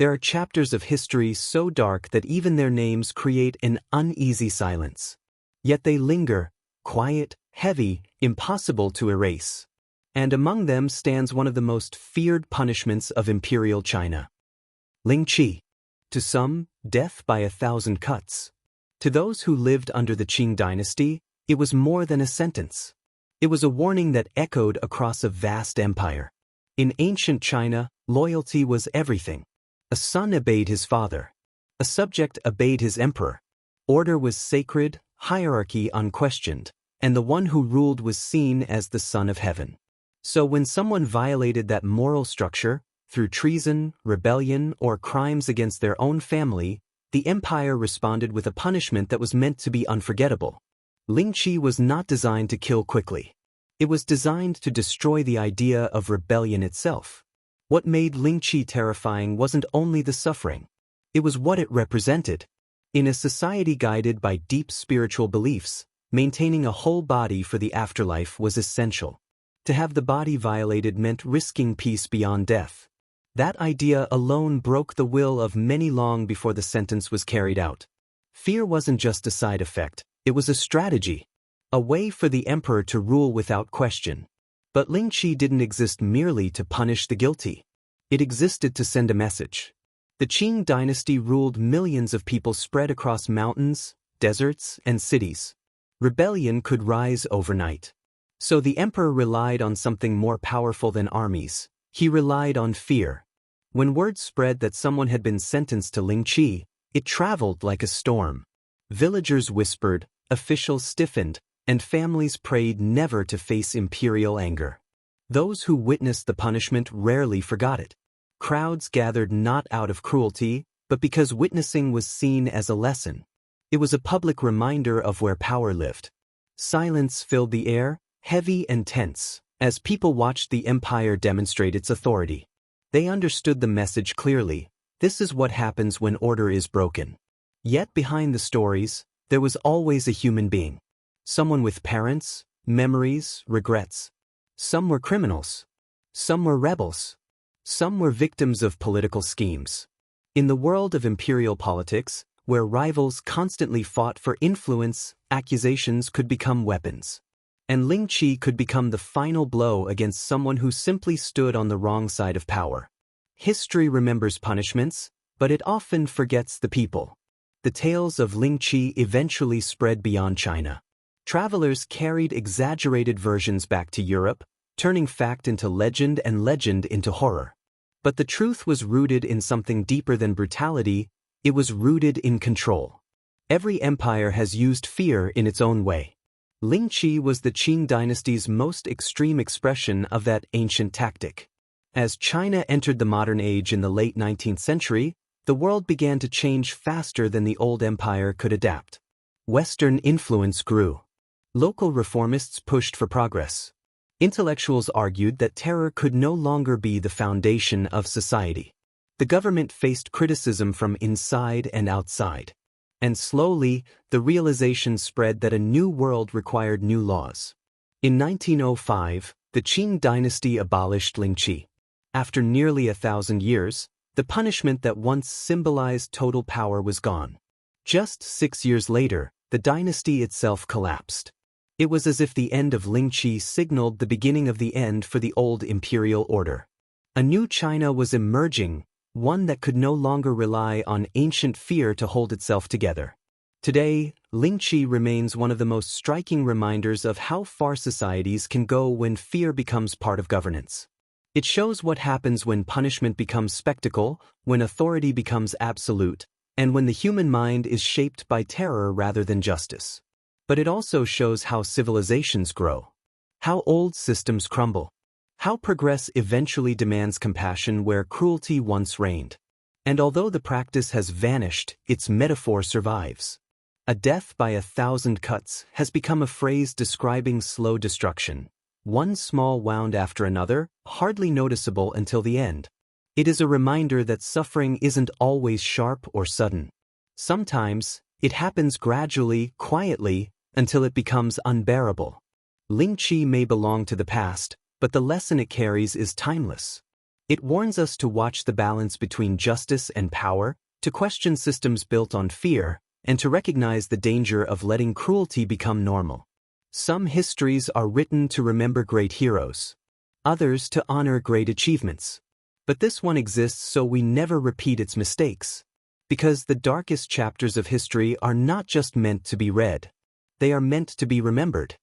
There are chapters of history so dark that even their names create an uneasy silence. Yet they linger, quiet, heavy, impossible to erase. And among them stands one of the most feared punishments of Imperial China. Lingchi. To some, death by 1,000 cuts. To those who lived under the Qing dynasty, it was more than a sentence. It was a warning that echoed across a vast empire. In ancient China, loyalty was everything. A son obeyed his father. A subject obeyed his emperor. Order was sacred, hierarchy unquestioned, and the one who ruled was seen as the son of heaven. So when someone violated that moral structure, through treason, rebellion, or crimes against their own family, the empire responded with a punishment that was meant to be unforgettable. Lingchi was not designed to kill quickly. It was designed to destroy the idea of rebellion itself. What made Lingchi terrifying wasn't only the suffering. It was what it represented. In a society guided by deep spiritual beliefs, maintaining a whole body for the afterlife was essential. To have the body violated meant risking peace beyond death. That idea alone broke the will of many long before the sentence was carried out. Fear wasn't just a side effect, it was a strategy. A way for the emperor to rule without question. But Lingchi didn't exist merely to punish the guilty. It existed to send a message. The Qing dynasty ruled millions of people spread across mountains, deserts, and cities. Rebellion could rise overnight. So the emperor relied on something more powerful than armies. He relied on fear. When word spread that someone had been sentenced to Lingchi, it traveled like a storm. Villagers whispered, officials stiffened, and families prayed never to face imperial anger. Those who witnessed the punishment rarely forgot it. Crowds gathered not out of cruelty, but because witnessing was seen as a lesson. It was a public reminder of where power lived. Silence filled the air, heavy and tense, as people watched the empire demonstrate its authority. They understood the message clearly. This is what happens when order is broken. Yet behind the stories, there was always a human being. Someone with parents, memories, regrets. Some were criminals. Some were rebels. Some were victims of political schemes. In the world of imperial politics, where rivals constantly fought for influence, accusations could become weapons. And Lingchi could become the final blow against someone who simply stood on the wrong side of power. History remembers punishments, but it often forgets the people. The tales of Lingchi eventually spread beyond China. Travelers carried exaggerated versions back to Europe, turning fact into legend and legend into horror. But the truth was rooted in something deeper than brutality. It was rooted in control. Every empire has used fear in its own way. Lingchi was the Qing dynasty's most extreme expression of that ancient tactic. As China entered the modern age in the late 19th century, the world began to change faster than the old empire could adapt. Western influence grew. Local reformists pushed for progress. Intellectuals argued that terror could no longer be the foundation of society. The government faced criticism from inside and outside. And slowly, the realization spread that a new world required new laws. In 1905, the Qing dynasty abolished Lingchi. After nearly 1,000 years, the punishment that once symbolized total power was gone. Just 6 years later, the dynasty itself collapsed. It was as if the end of Lingchi signaled the beginning of the end for the old imperial order. A new China was emerging, one that could no longer rely on ancient fear to hold itself together. Today, Lingchi remains one of the most striking reminders of how far societies can go when fear becomes part of governance. It shows what happens when punishment becomes spectacle, when authority becomes absolute, and when the human mind is shaped by terror rather than justice. But it also shows how civilizations grow, how old systems crumble, how progress eventually demands compassion where cruelty once reigned. And although the practice has vanished, its metaphor survives. A death by 1,000 cuts has become a phrase describing slow destruction, one small wound after another, hardly noticeable until the end. It is a reminder that suffering isn't always sharp or sudden. Sometimes, it happens gradually, quietly, until it becomes unbearable. Lingchi may belong to the past, but the lesson it carries is timeless. It warns us to watch the balance between justice and power, to question systems built on fear, and to recognize the danger of letting cruelty become normal. Some histories are written to remember great heroes, others to honor great achievements. But this one exists so we never repeat its mistakes. Because the darkest chapters of history are not just meant to be read, they are meant to be remembered.